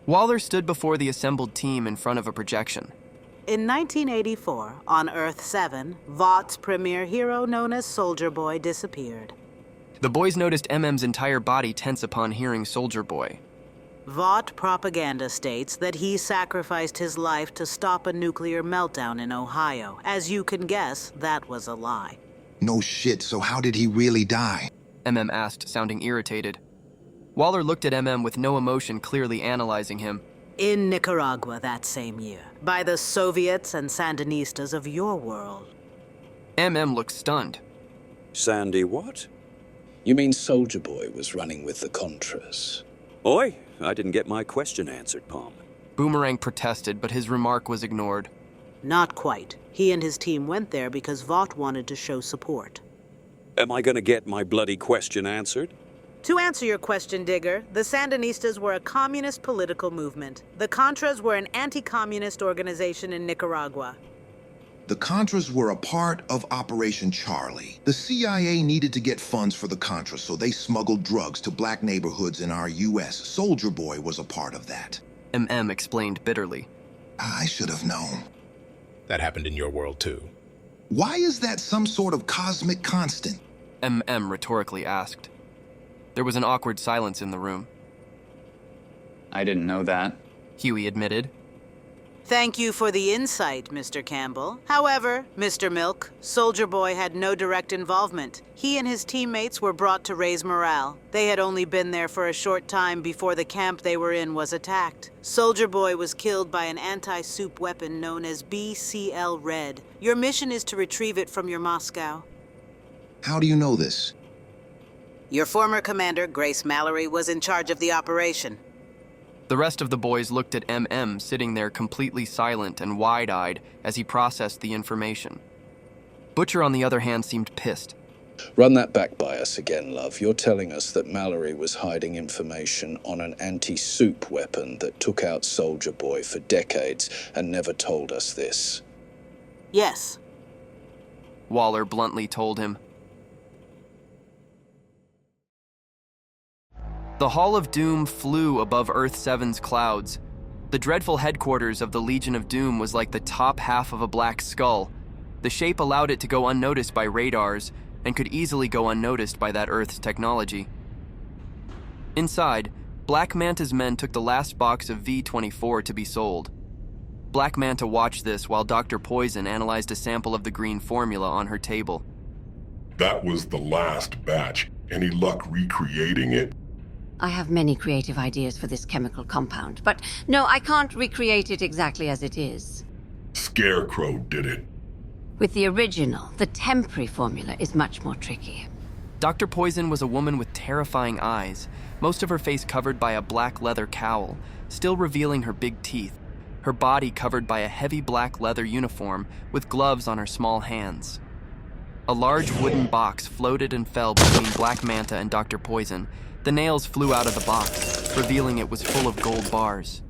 Waller stood before the assembled team in front of a projection. In 1984, on Earth-7, Vought's premier hero known as Soldier Boy disappeared. The boys noticed MM's entire body tense upon hearing Soldier Boy. Vought propaganda states that he sacrificed his life to stop a nuclear meltdown in Ohio. As you can guess, that was a lie. No shit, so how did he really die? MM asked, sounding irritated. Waller looked at MM with no emotion, clearly analyzing him. In Nicaragua that same year, by the Soviets and Sandinistas of your world. MM looked stunned. Sandy what? You mean Soldier Boy was running with the Contras? Oi, I didn't get my question answered, Palm. Boomerang protested, but his remark was ignored. Not quite. He and his team went there because Vought wanted to show support. Am I gonna get my bloody question answered? To answer your question, Digger, the Sandinistas were a communist political movement. The Contras were an anti-communist organization in Nicaragua. The Contras were a part of Operation Charlie. The CIA needed to get funds for the Contras, so they smuggled drugs to black neighborhoods in our U.S. Soldier Boy was a part of that. MM explained bitterly. I should have known. That happened in your world, too. Why is that some sort of cosmic constant? MM rhetorically asked. There was an awkward silence in the room. I didn't know that. Huey admitted. Thank you for the insight, Mr. Campbell. However, Mr. Milk, Soldier Boy had no direct involvement. He and his teammates were brought to raise morale. They had only been there for a short time before the camp they were in was attacked. Soldier Boy was killed by an anti-soup weapon known as BCL Red. Your mission is to retrieve it from your Moscow. How do you know this? Your former commander, Grace Mallory, was in charge of the operation. The rest of the boys looked at MM sitting there completely silent and wide-eyed as he processed the information. Butcher, on the other hand, seemed pissed. Run that back by us again, love. You're telling us that Mallory was hiding information on an anti-soup weapon that took out Soldier Boy for decades and never told us this. Yes. Waller bluntly told him. The Hall of Doom flew above Earth-7's clouds. The dreadful headquarters of the Legion of Doom was like the top half of a black skull. The shape allowed it to go unnoticed by radars and could easily go unnoticed by that Earth's technology. Inside, Black Manta's men took the last box of V-24 to be sold. Black Manta watched this while Dr. Poison analyzed a sample of the green formula on her table. That was the last batch. Any luck recreating it? I have many creative ideas for this chemical compound, but no, I can't recreate it exactly as it is. Scarecrow did it. With the original, the temporary formula is much more tricky. Dr. Poison was a woman with terrifying eyes, most of her face covered by a black leather cowl, still revealing her big teeth, her body covered by a heavy black leather uniform with gloves on her small hands. A large wooden box floated and fell between Black Manta and Dr. Poison. The nails flew out of the box, revealing it was full of gold bars.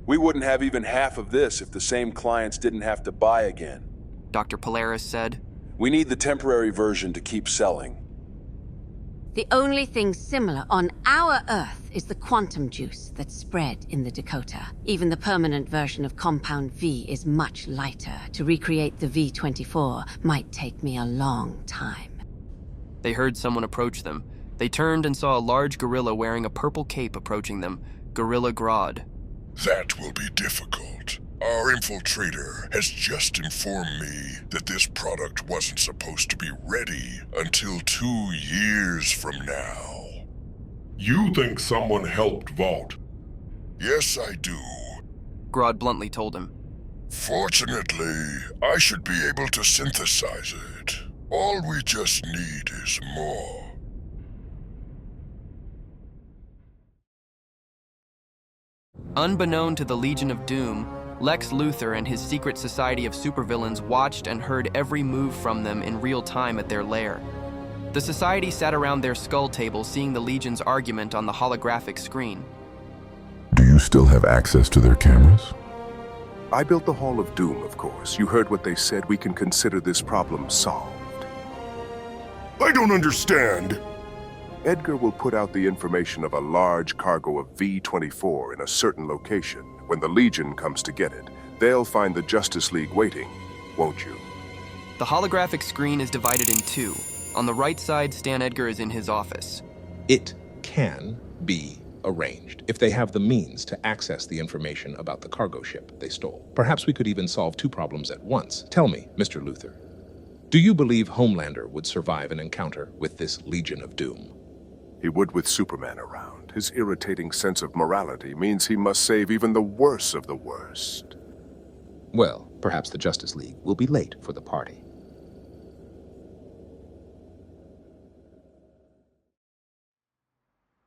We wouldn't have even half of this if the same clients didn't have to buy again. Dr. Polaris said. We need the temporary version to keep selling. The only thing similar on our Earth is the quantum juice that's spread in the Dakota. Even the permanent version of Compound V is much lighter. To recreate the V-24 might take me a long time. They heard someone approach them. They turned and saw a large gorilla wearing a purple cape approaching them, Gorilla Grodd. That will be difficult. Our infiltrator has just informed me that this product wasn't supposed to be ready until 2 years from now. You think someone helped Vought? Yes, I do. Grodd bluntly told him. Fortunately, I should be able to synthesize it. All we just need is more. Unbeknown to the Legion of Doom, Lex Luthor and his secret society of supervillains watched and heard every move from them in real time at their lair. The society sat around their skull table seeing the Legion's argument on the holographic screen. Do you still have access to their cameras? I built the Hall of Doom, of course. You heard what they said. We can consider this problem solved. I don't understand. Edgar will put out the information of a large cargo of V-24 in a certain location. When the Legion comes to get it, they'll find the Justice League waiting, won't you? The holographic screen is divided in two. On the right side, Stan Edgar is in his office. It can be arranged if they have the means to access the information about the cargo ship they stole. Perhaps we could even solve two problems at once. Tell me, Mr. Luthor, do you believe Homelander would survive an encounter with this Legion of Doom? He would with Superman around. His irritating sense of morality means he must save even the worst of the worst. Well, perhaps the Justice League will be late for the party.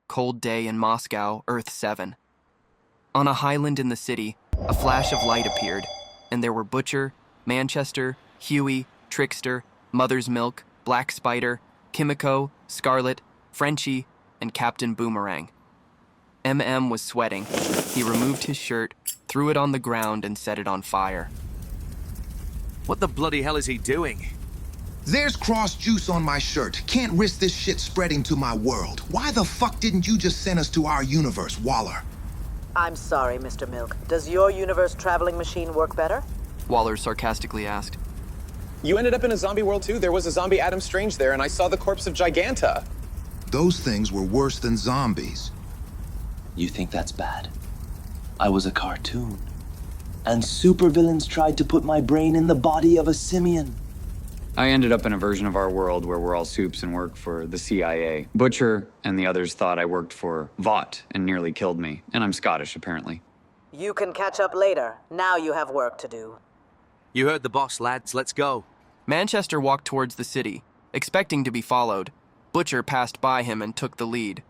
Cold day in Moscow, Earth 7. On a highland in the city, a flash of light appeared, and there were Butcher, Manchester, Huey, Trickster, Mother's Milk, Black Spider, Kimiko, Scarlet, Frenchie, and Captain Boomerang. MM was sweating. He removed his shirt, threw it on the ground, and set it on fire. What the bloody hell is he doing? There's cross juice on my shirt. Can't risk this shit spreading to my world. Why the fuck didn't you just send us to our universe, Waller? I'm sorry, Mr. Milk. Does your universe traveling machine work better? Waller sarcastically asked. You ended up in a zombie world too? There was a zombie Adam Strange there, and I saw the corpse of Giganta. Those things were worse than zombies. You think that's bad? I was a cartoon. And supervillains tried to put my brain in the body of a simian. I ended up in a version of our world where we're all soups and work for the CIA. Butcher and the others thought I worked for Vought and nearly killed me. And I'm Scottish, apparently. You can catch up later. Now you have work to do. You heard the boss, lads. Let's go. Manchester walked towards the city, expecting to be followed. Butcher passed by him and took the lead.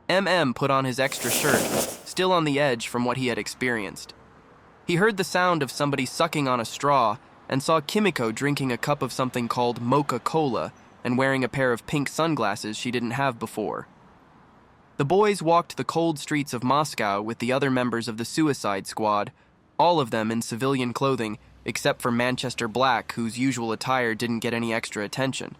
MM put on his extra shirt, still on the edge from what he had experienced. He heard the sound of somebody sucking on a straw and saw Kimiko drinking a cup of something called Mocha-Cola and wearing a pair of pink sunglasses she didn't have before. The boys walked the cold streets of Moscow with the other members of the Suicide Squad, all of them in civilian clothing except for Manchester Black, whose usual attire didn't get any extra attention.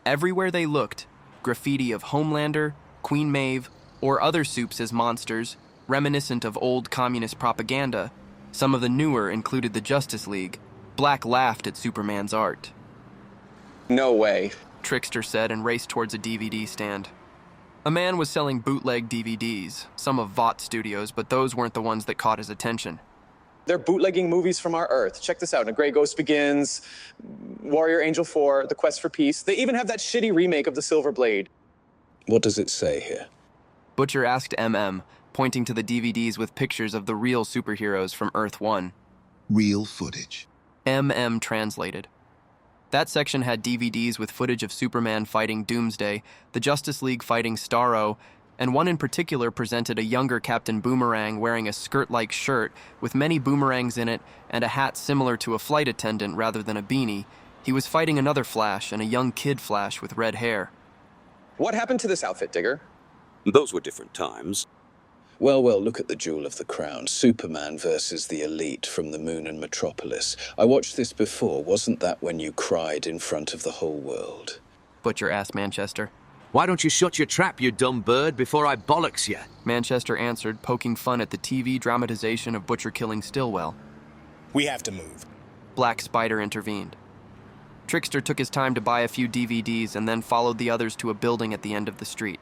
Everywhere they looked, graffiti of Homelander, Queen Maeve, or other soups as monsters, reminiscent of old communist propaganda. Some of the newer included the Justice League. Black laughed at Superman's art. No way, Trickster said and raced towards a DVD stand. A man was selling bootleg DVDs, some of Vought Studios, but those weren't the ones that caught his attention. They're bootlegging movies from our Earth. Check this out. A Grey Ghost Begins, Warrior Angel 4, The Quest for Peace. They even have that shitty remake of The Silver Blade. What does it say here? Butcher asked MM, pointing to the DVDs with pictures of the real superheroes from Earth 1. Real footage. MM translated. That section had DVDs with footage of Superman fighting Doomsday, the Justice League fighting Starro, and one in particular presented a younger Captain Boomerang wearing a skirt-like shirt with many boomerangs in it and a hat similar to a flight attendant rather than a beanie. He was fighting another Flash and a young kid Flash with red hair. What happened to this outfit, Digger? Those were different times. Well, look at the Jewel of the Crown. Superman versus the Elite from the Moon and Metropolis. I watched this before. Wasn't that when you cried in front of the whole world? Butcher asked Manchester. Why don't you shut your trap, you dumb bird, before I bollocks you? Manchester answered, poking fun at the TV dramatization of Butcher killing Stillwell. We have to move. Black Spider intervened. Trickster took his time to buy a few DVDs and then followed the others to a building at the end of the street.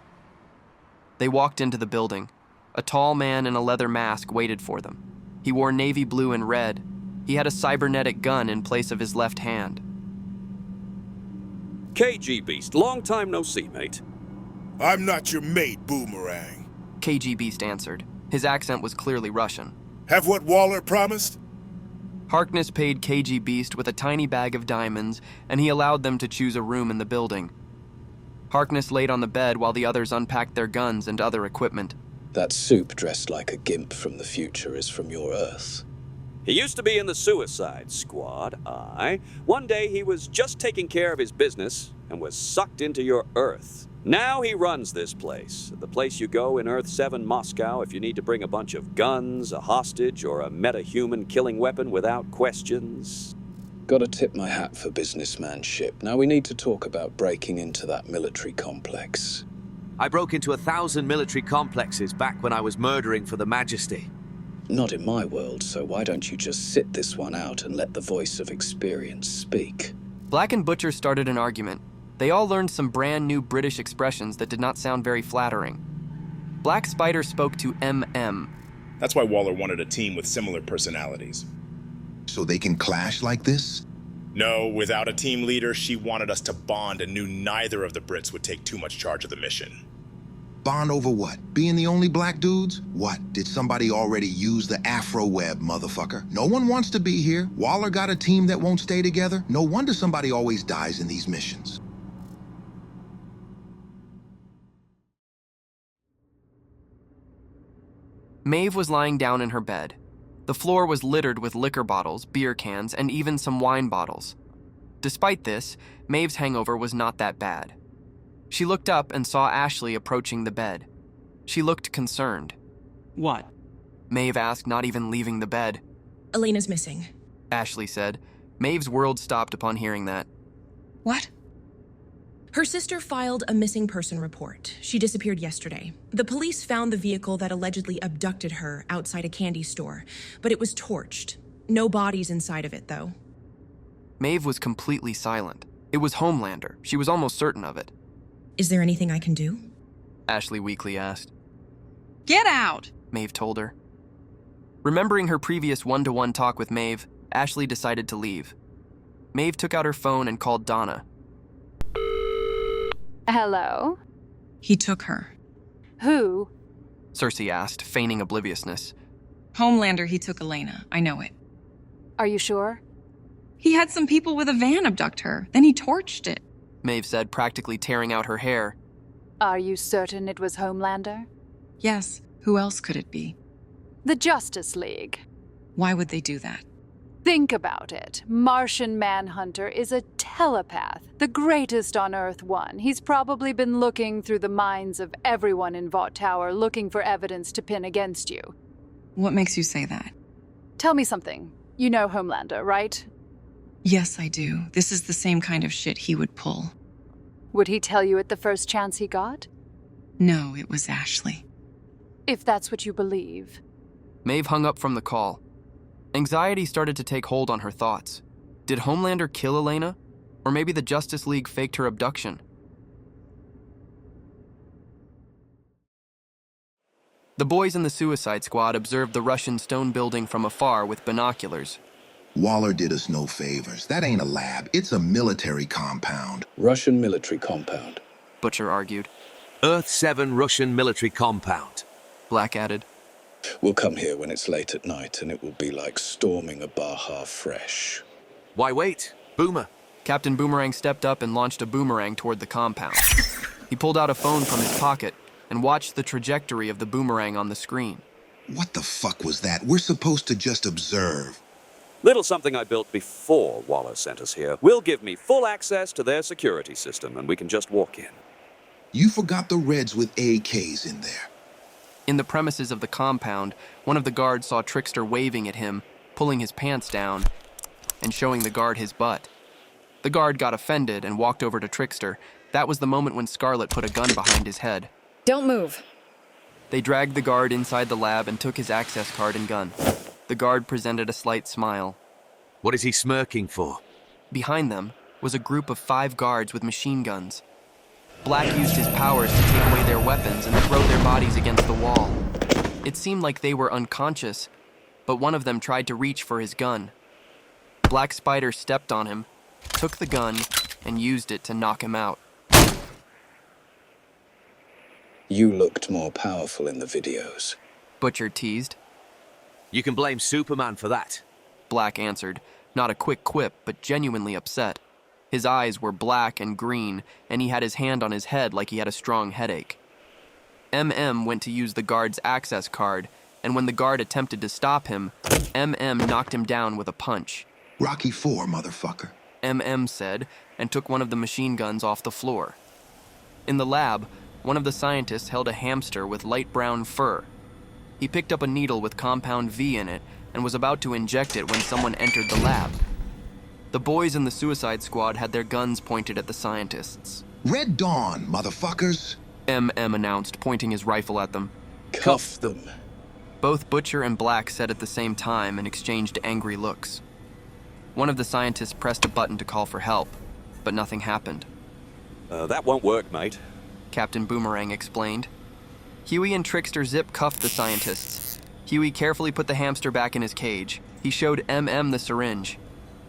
They walked into the building. A tall man in a leather mask waited for them. He wore navy blue and red. He had a cybernetic gun in place of his left hand. KG Beast, long time no see, mate. I'm not your mate, Boomerang. KG Beast answered. His accent was clearly Russian. Have what Waller promised? Harkness paid KG Beast with a tiny bag of diamonds, and he allowed them to choose a room in the building. Harkness laid on the bed while the others unpacked their guns and other equipment. That soup dressed like a gimp from the future is from your Earth. He used to be in the Suicide Squad, aye. One day he was just taking care of his business and was sucked into your Earth. Now he runs this place, the place you go in Earth 7 Moscow if you need to bring a bunch of guns, a hostage, or a meta-human killing weapon without questions. Gotta tip my hat for businessmanship. Now we need to talk about breaking into that military complex. I broke into 1,000 military complexes back when I was murdering for the Majesty. Not in my world, so why don't you just sit this one out and let the voice of experience speak? Black and Butcher started an argument. They all learned some brand new British expressions that did not sound very flattering. Black Spider spoke to MM. That's why Waller wanted a team with similar personalities. So they can clash like this? No, without a team leader, she wanted us to bond and knew neither of the Brits would take too much charge of the mission. Bond over what? Being the only black dudes? What? Did somebody already use the Afro web, motherfucker? No one wants to be here. Waller got a team that won't stay together. No wonder somebody always dies in these missions. Maeve was lying down in her bed. The floor was littered with liquor bottles, beer cans, and even some wine bottles. Despite this, Maeve's hangover was not that bad. She looked up and saw Ashley approaching the bed. She looked concerned. What? Maeve asked, not even leaving the bed. Elena's missing. Ashley said. Maeve's world stopped upon hearing that. What? Her sister filed a missing person report. She disappeared yesterday. The police found the vehicle that allegedly abducted her outside a candy store, but it was torched. No bodies inside of it, though. Maeve was completely silent. It was Homelander. She was almost certain of it. Is there anything I can do? Ashley weakly asked. Get out, Maeve told her. Remembering her previous one-to-one talk with Maeve, Ashley decided to leave. Maeve took out her phone and called Donna. Hello? He took her. Who? Cersei asked, feigning obliviousness. Homelander, he took Elena. I know it. Are you sure? He had some people with a van abduct her. Then he torched it. Maeve said, practically tearing out her hair. Are you certain it was Homelander? Yes. Who else could it be? The Justice League. Why would they do that? Think about it. Martian Manhunter is a telepath, the greatest on Earth One. He's probably been looking through the minds of everyone in Vought Tower, looking for evidence to pin against you. What makes you say that? Tell me something. You know Homelander, right? Yes, I do. This is the same kind of shit he would pull. Would he tell you at the first chance he got? No, it was Ashley. If that's what you believe. Maeve hung up from the call. Anxiety started to take hold on her thoughts. Did Homelander kill Elena? Or maybe the Justice League faked her abduction? The boys in the Suicide Squad observed the Russian stone building from afar with binoculars. Waller did us no favors. That ain't a lab. It's a military compound. Russian military compound. Butcher argued. Earth 7 Russian military compound. Black added. We'll come here when it's late at night, and it will be like storming a Baja Fresh. Why wait? Boomer. Captain Boomerang stepped up and launched a boomerang toward the compound. He pulled out a phone from his pocket and watched the trajectory of the boomerang on the screen. What the fuck was that? We're supposed to just observe. Little something I built before Waller sent us here will give me full access to their security system, and we can just walk in. You forgot the Reds with AKs in there. In the premises of the compound, one of the guards saw Trickster waving at him, pulling his pants down, and showing the guard his butt. The guard got offended and walked over to Trickster. That was the moment when Scarlet put a gun behind his head. Don't move. They dragged the guard inside the lab and took his access card and gun. The guard presented a slight smile. What is he smirking for? Behind them was a group of 5 guards with machine guns. Black used his powers to take away their weapons and throw their bodies against the wall. It seemed like they were unconscious, but one of them tried to reach for his gun. Black Spider stepped on him, took the gun, and used it to knock him out. You looked more powerful in the videos. Butcher teased. You can blame Superman for that. Black answered, not a quick quip, but genuinely upset. His eyes were black and green, and he had his hand on his head like he had a strong headache. MM went to use the guard's access card, and when the guard attempted to stop him, MM knocked him down with a punch. Rocky IV, motherfucker. MM said, and took one of the machine guns off the floor. In the lab, one of the scientists held a hamster with light brown fur. He picked up a needle with compound V in it and was about to inject it when someone entered the lab. The boys in the Suicide Squad had their guns pointed at the scientists. Red Dawn, motherfuckers. MM announced, pointing his rifle at them. Cuff them. Both Butcher and Black said at the same time and exchanged angry looks. One of the scientists pressed a button to call for help, but nothing happened. That won't work, mate. Captain Boomerang explained. Huey and Trickster Zip cuffed the scientists. Huey carefully put the hamster back in his cage. He showed MM the syringe.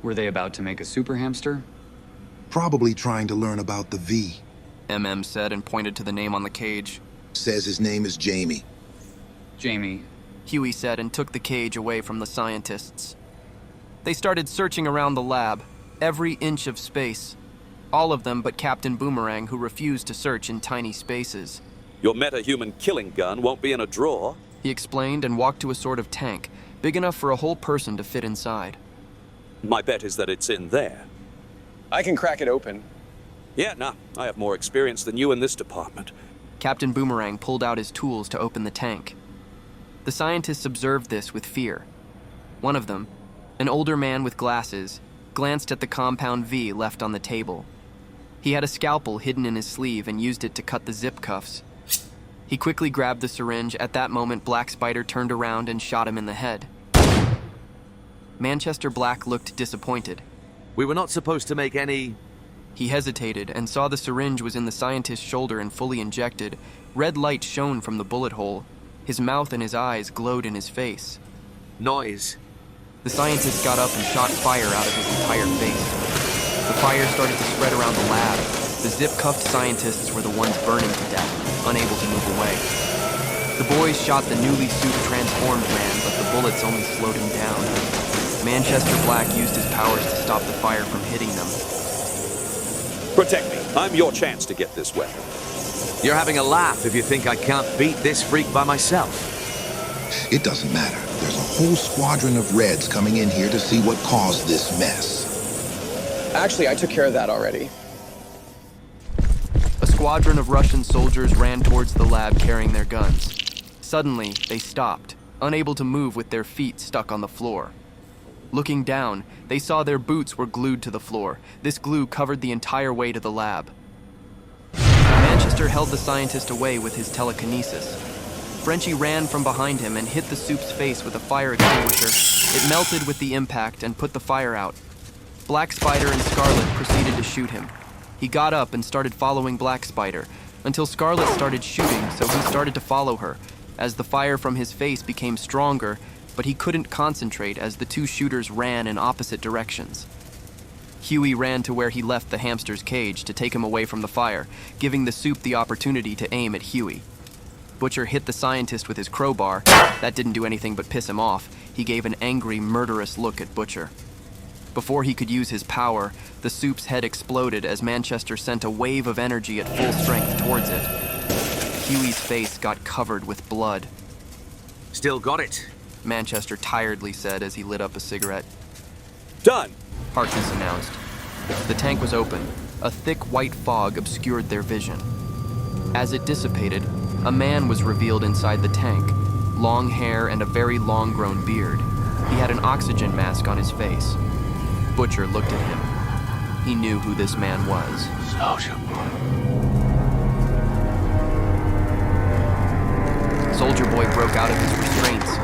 Were they about to make a super hamster? Probably trying to learn about the V. MM said and pointed to the name on the cage. Says his name is Jamie. Jamie. Huey said and took the cage away from the scientists. They started searching around the lab, every inch of space. All of them but Captain Boomerang, who refused to search in tiny spaces. Your metahuman killing gun won't be in a drawer, he explained and walked to a sort of tank, big enough for a whole person to fit inside. My bet is that it's in there. I can crack it open. Yeah, nah, I have more experience than you in this department. Captain Boomerang pulled out his tools to open the tank. The scientists observed this with fear. One of them, an older man with glasses, glanced at the compound V left on the table. He had a scalpel hidden in his sleeve and used it to cut the zip cuffs. He quickly grabbed the syringe. At that moment, Black Spider turned around and shot him in the head. Manchester Black looked disappointed. We were not supposed to make any... He hesitated and saw the syringe was in the scientist's shoulder and fully injected. Red light shone from the bullet hole. His mouth and his eyes glowed in his face. Noise. The scientist got up and shot fire out of his entire face. The fire started to spread around the lab. The zip-cuffed scientists were the ones burning to death, unable to move away. The boys shot the newly suit-transformed man, but the bullets only slowed him down. Manchester Black used his powers to stop the fire from hitting them. Protect me. I'm your chance to get this weapon. You're having a laugh if you think I can't beat this freak by myself. It doesn't matter. There's a whole squadron of Reds coming in here to see what caused this mess. Actually, I took care of that already. A squadron of Russian soldiers ran towards the lab carrying their guns. Suddenly, they stopped, unable to move with their feet stuck on the floor. Looking down, they saw their boots were glued to the floor. This glue covered the entire way to the lab. Manchester held the scientist away with his telekinesis. Frenchie ran from behind him and hit the soup's face with a fire extinguisher. It melted with the impact and put the fire out. Black Spider and Scarlet proceeded to shoot him. He got up and started following Black Spider, until Scarlet started shooting, so he started to follow her, as the fire from his face became stronger, but he couldn't concentrate as the two shooters ran in opposite directions. Huey ran to where he left the hamster's cage to take him away from the fire, giving the soup the opportunity to aim at Huey. Butcher hit the scientist with his crowbar. That didn't do anything but piss him off. He gave an angry, murderous look at Butcher. Before he could use his power, the soup's head exploded as Manchester sent a wave of energy at full strength towards it. Huey's face got covered with blood. Still got it, Manchester tiredly said as he lit up a cigarette. Done, Harkness announced. The tank was open. A thick white fog obscured their vision. As it dissipated, a man was revealed inside the tank, long hair and a very long-grown beard. He had an oxygen mask on his face. Butcher looked at him. He knew who this man was. Soldier Boy. Soldier Boy broke out of his restraints,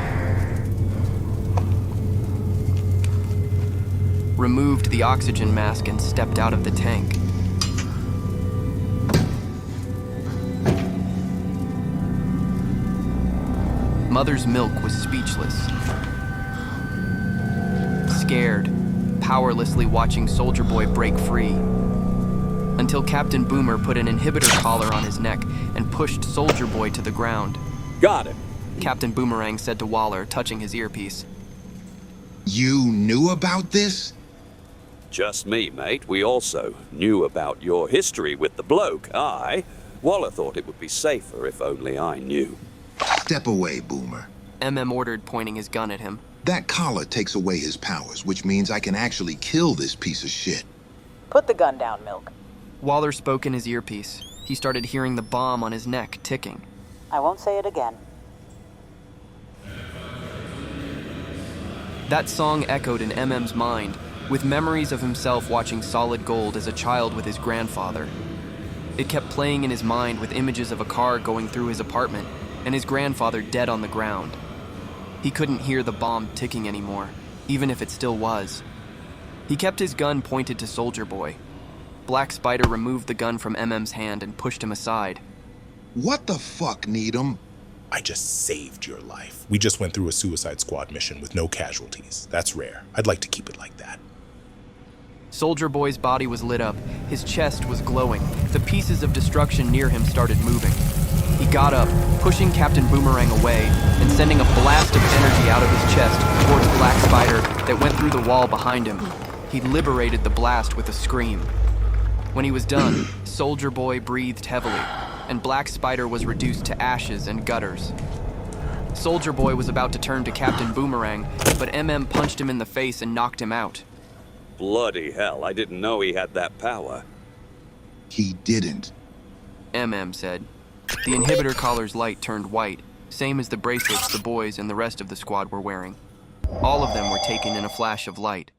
removed the oxygen mask and stepped out of the tank. Mother's Milk was speechless, scared, powerlessly watching Soldier Boy break free, until Captain Boomer put an inhibitor collar on his neck and pushed Soldier Boy to the ground. Got him, Captain Boomerang said to Waller, touching his earpiece. You knew about this? Just me, mate. We also knew about your history with the bloke. Waller thought it would be safer if only I knew. Step away, Boomer. MM ordered, pointing his gun at him. That collar takes away his powers, which means I can actually kill this piece of shit. Put the gun down, Milk. Waller spoke in his earpiece. He started hearing the bomb on his neck ticking. I won't say it again. That song echoed in MM's mind, with memories of himself watching Solid Gold as a child with his grandfather. It kept playing in his mind with images of a car going through his apartment and his grandfather dead on the ground. He couldn't hear the bomb ticking anymore, even if it still was. He kept his gun pointed to Soldier Boy. Black Spider removed the gun from MM's hand and pushed him aside. What the fuck, Needham? I just saved your life. We just went through a Suicide Squad mission with no casualties. That's rare. I'd like to keep it like that. Soldier Boy's body was lit up. His chest was glowing. The pieces of destruction near him started moving. He got up, pushing Captain Boomerang away and sending a blast of energy out of his chest towards Black Spider that went through the wall behind him. He liberated the blast with a scream. When he was done, Soldier Boy breathed heavily, and Black Spider was reduced to ashes and gutters. Soldier Boy was about to turn to Captain Boomerang, but MM punched him in the face and knocked him out. Bloody hell, I didn't know he had that power. He didn't, MM said. The inhibitor collar's light turned white, same as the bracelets the boys and the rest of the squad were wearing. All of them were taken in a flash of light.